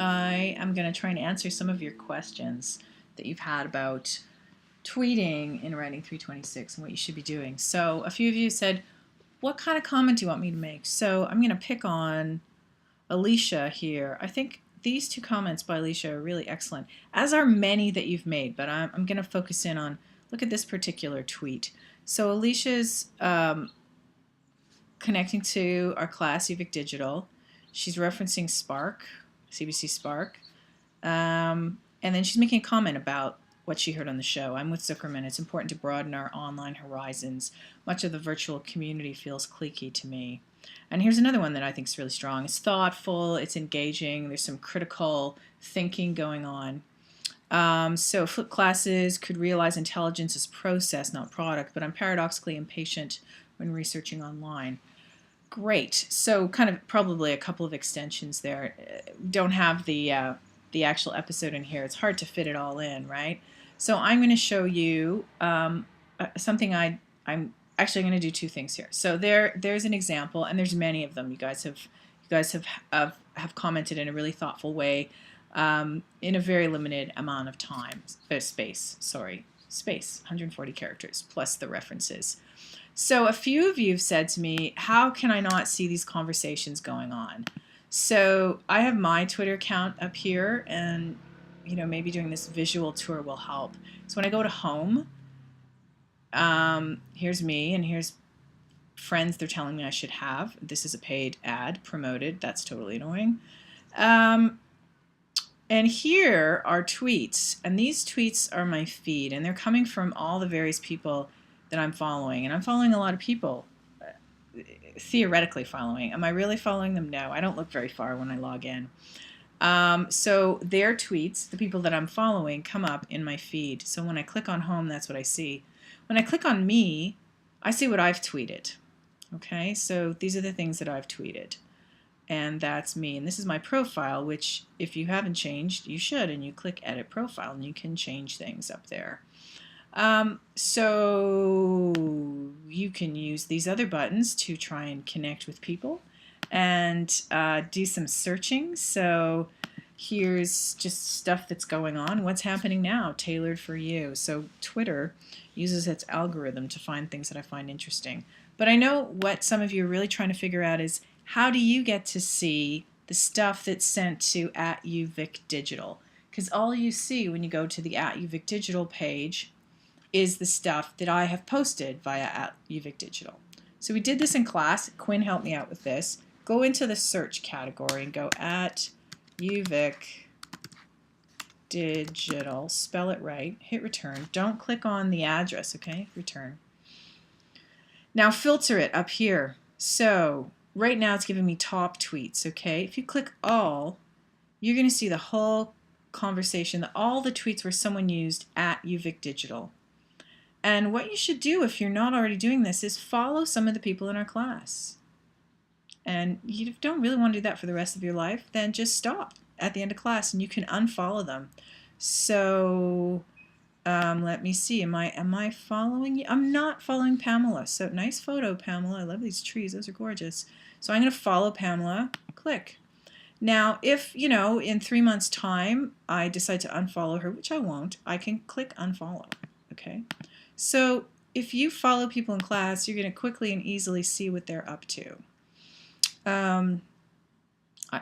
I am going to try and answer some of your questions that you've had about tweeting in Writing 326 and what you should be doing. So a few of you said, what kind of comment do you want me to make? So I'm going to pick on Alicia here. I think these two comments by Alicia are really excellent, as are many that you've made, but I'm going to focus in on, look at this particular tweet. So Alicia's connecting to our class, UVic Digital. She's referencing Spark, CBC Spark. And then she's making a comment about what she heard on the show. I'm with Zuckerman. It's important to broaden our online horizons. Much of the virtual community feels cliquey to me. And here's another one that I think is really strong. It's thoughtful, it's engaging, there's some critical thinking going on. So flipped classes could realize intelligence as process, not product, but I'm paradoxically impatient when researching online. Great. So kind of probably a couple of extensions there. Don't have the actual episode in here. It's hard to fit it all in, right? So I'm going to show you something I'm actually going to do two things here. So there's an example, and there's many of them. You guys have commented in a really thoughtful way in a very limited amount of time. Space. 140 characters plus the references. So a few of you have said to me, how can I not see these conversations going on? So I have my Twitter account up here, and maybe doing this visual tour will help. So when I go to home, here's me, and here's friends they're telling me I should have. This is a paid ad, promoted. That's totally annoying. And here are tweets, and these tweets are my feed, and they're coming from all the various people that I'm following, and I'm following a lot of people, theoretically following. Am I really following them? No, I don't look very far when I log in. So their tweets, the people that I'm following, come up in my feed. So when I click on home, that's what I see. When I click on me, I see what I've tweeted. Okay, so these are the things that I've tweeted. And that's me. And this is my profile, which if you haven't changed, you should. And you click edit profile and you can change things up there. So you can use these other buttons to try and connect with people and do some searching. So here's just stuff that's going on. What's happening now? Tailored for you. So Twitter uses its algorithm to find things that I find interesting. But I know what some of you are really trying to figure out is, how do you get to see the stuff that's sent to @UVicDigital? Because all you see when you go to the @UVicDigital page is the stuff that I have posted via @UVicDigital. So we did this in class. Quinn helped me out with this. Go into the search category and go @UVicDigital. Spell it right. Hit return. Don't click on the address, okay? Return. Now filter it up here. So right now it's giving me top tweets, okay? If you click all, you're going to see the whole conversation, all the tweets where someone used @UVicDigital. And what you should do if you're not already doing this is follow some of the people in our class. And you don't really want to do that for the rest of your life, then just stop at the end of class and you can unfollow them. So let me see, am I following you? I'm not following Pamela. So nice photo, Pamela. I love these trees, those are gorgeous. So I'm going to follow Pamela, click. Now if, in 3 months time I decide to unfollow her, which I won't, I can click unfollow, okay? So if you follow people in class, you're going to quickly and easily see what they're up to.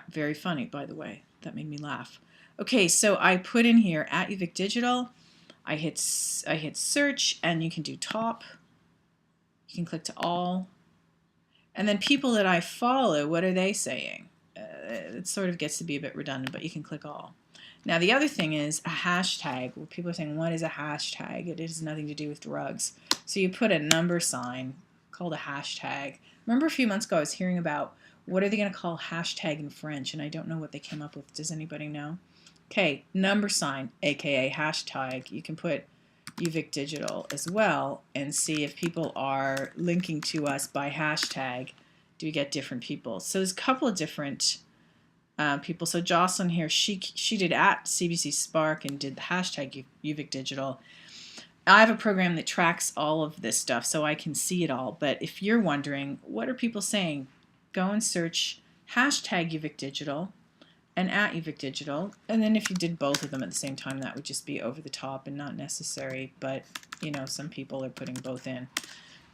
Very funny, by the way. That made me laugh. Okay, so I put in here @UVicDigital. I hit search, and you can do top. You can click to all. And then people that I follow, what are they saying? It sort of gets to be a bit redundant, but you can click all. Now the other thing is a hashtag. Well, people are saying, what is a hashtag? It has nothing to do with drugs. So you put a number sign called a hashtag. Remember a few months ago I was hearing about what are they going to call hashtag in French, and I don't know what they came up with. Does anybody know? Okay, number sign, aka hashtag. You can put UVicDigital as well and see if people are linking to us by hashtag. Do we get different people? So there's a couple of different people. So Jocelyn here, she did @CBC Spark and did the hashtag UVicDigital. I have a program that tracks all of this stuff so I can see it all. But if you're wondering, what are people saying? Go and search hashtag UVicDigital and at UVic Digital. And then if you did both of them at the same time, that would just be over the top and not necessary. But, you know, some people are putting both in.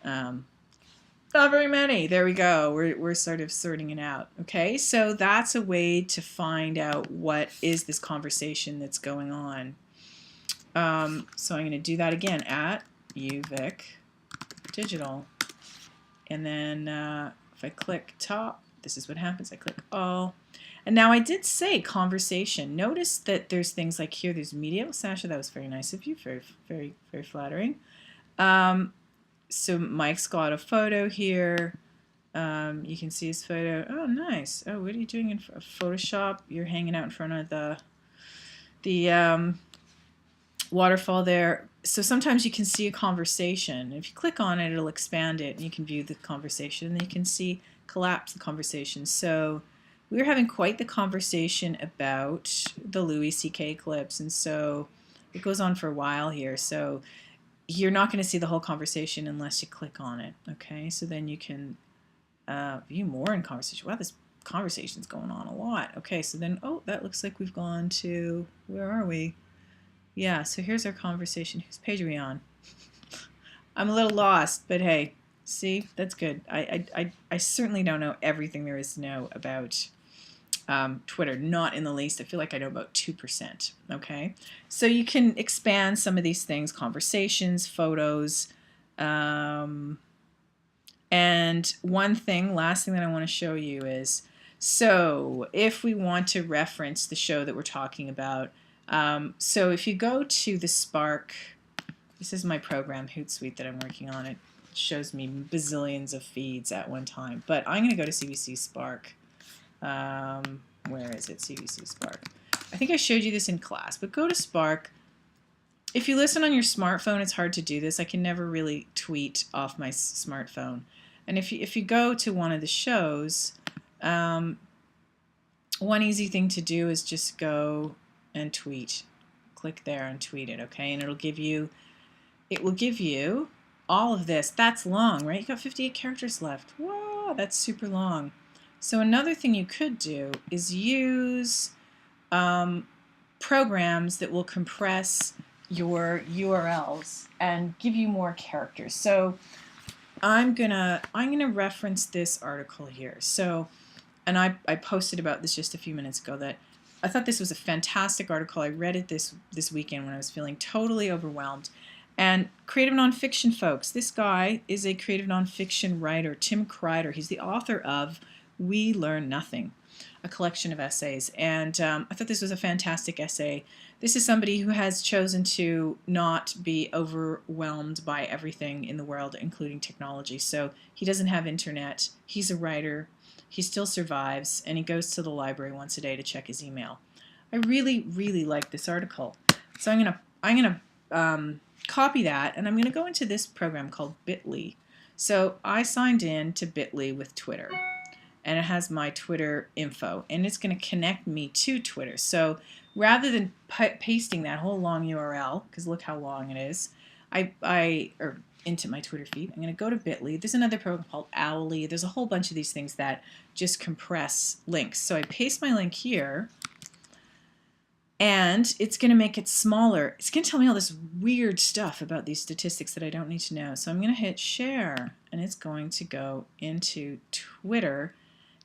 Not very many. There we go. We're sort of sorting it out. Okay, so that's a way to find out what is this conversation that's going on. So I'm going to do that again at UVic Digital. And then if I click top, this is what happens. I click all. And now I did say conversation. Notice that there's things like here, there's media. Well, Sasha, that was very nice of you. Very, very, very flattering. So Mike's got a photo here. You can see his photo. Oh, nice. Oh, what are you doing in Photoshop? You're hanging out in front of the waterfall there. So sometimes you can see a conversation. If you click on it, it'll expand it, and you can view the conversation. And you can see collapse the conversation. So we were having quite the conversation about the Louis C.K. clips, and so it goes on for a while here. So you're not going to see the whole conversation unless you click on it. Okay, so then you can view more in conversation. Wow, this conversation's going on a lot. Okay, so then, oh, that looks like we've gone to, where are we? Yeah, so here's our conversation. Whose page are we on? I'm a little lost, but hey, see, that's good. I certainly don't know everything there is to know about Twitter, not in the least. I feel like I know about 2%. Okay, so you can expand some of these things: conversations, photos, and one thing, last thing that I want to show you is, so if we want to reference the show that we're talking about, so if you go to the Spark, this is my program Hootsuite that I'm working on. It shows me bazillions of feeds at one time, but I'm going to go to CBC Spark. Where is it? CBC Spark. I think I showed you this in class, but go to Spark. If you listen on your smartphone, it's hard to do this. I can never really tweet off my smartphone. And if you go to one of the shows, one easy thing to do is just go and tweet. Click there and tweet it, okay? And it will give you all of this. That's long, right? You got 58 characters left. Whoa, that's super long. So another thing you could do is use programs that will compress your URLs and give you more characters. So I'm gonna reference this article here. So, and I posted about this just a few minutes ago, that I thought this was a fantastic article. I read it this weekend when I was feeling totally overwhelmed. And creative nonfiction folks, this guy is a creative nonfiction writer, Tim Kreider. He's the author of We Learn Nothing, a collection of essays. And I thought this was a fantastic essay. This is somebody who has chosen to not be overwhelmed by everything in the world, including technology. So he doesn't have internet. He's a writer. He still survives, and he goes to the library once a day to check his email. I really, really like this article. So I'm gonna copy that, and I'm gonna go into this program called Bitly. So I signed in to Bitly with Twitter, and it has my Twitter info, and it's going to connect me to Twitter. So rather than pasting that whole long URL, because look how long it is, or into my Twitter feed, I'm going to go to Bitly. There's another program called Owly. There's a whole bunch of these things that just compress links. So I paste my link here, and it's going to make it smaller. It's going to tell me all this weird stuff about these statistics that I don't need to know. So I'm going to hit share, and it's going to go into Twitter,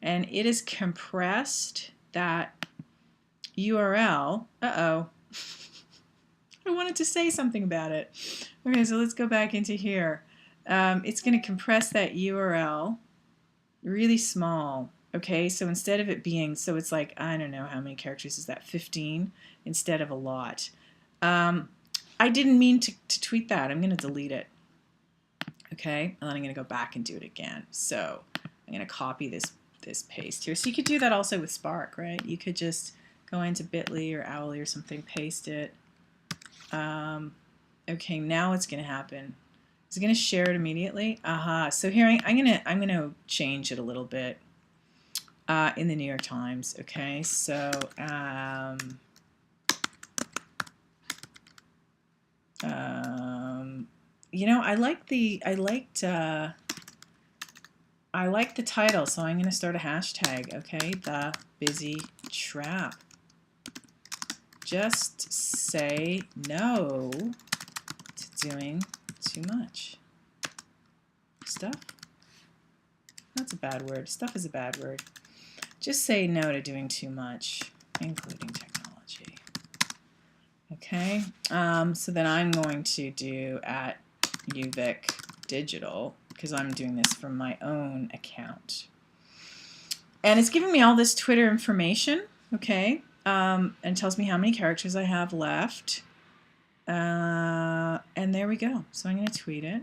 and it is compressed that URL. Uh-oh. I wanted to say something about it. Okay, so let's go back into here. It's going to compress that URL really small. Okay, so instead of it being, so it's like, I don't know how many characters is that, 15 instead of a lot. I didn't mean to tweet that. I'm going to delete it. Okay, and then I'm going to go back and do it again. So I'm going to copy this paste here. So you could do that also with Spark, right? You could just go into Bitly or Owly or something, paste it. Okay, now what's going to happen? Is it going to share it immediately? Aha. So here I'm going to change it a little bit in the New York Times. Okay, so you know, I liked the title, so I'm going to start a hashtag. Okay, the busy trap. Just say no to doing too much. Stuff? That's a bad word. Stuff is a bad word. Just say no to doing too much, including technology. Okay, so then I'm going to do at UVic Digital, because I'm doing this from my own account. And it's giving me all this Twitter information, okay, and tells me how many characters I have left. And there we go. So I'm going to tweet it.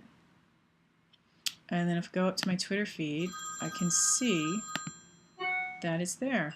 And then if I go up to my Twitter feed, I can see that it's there.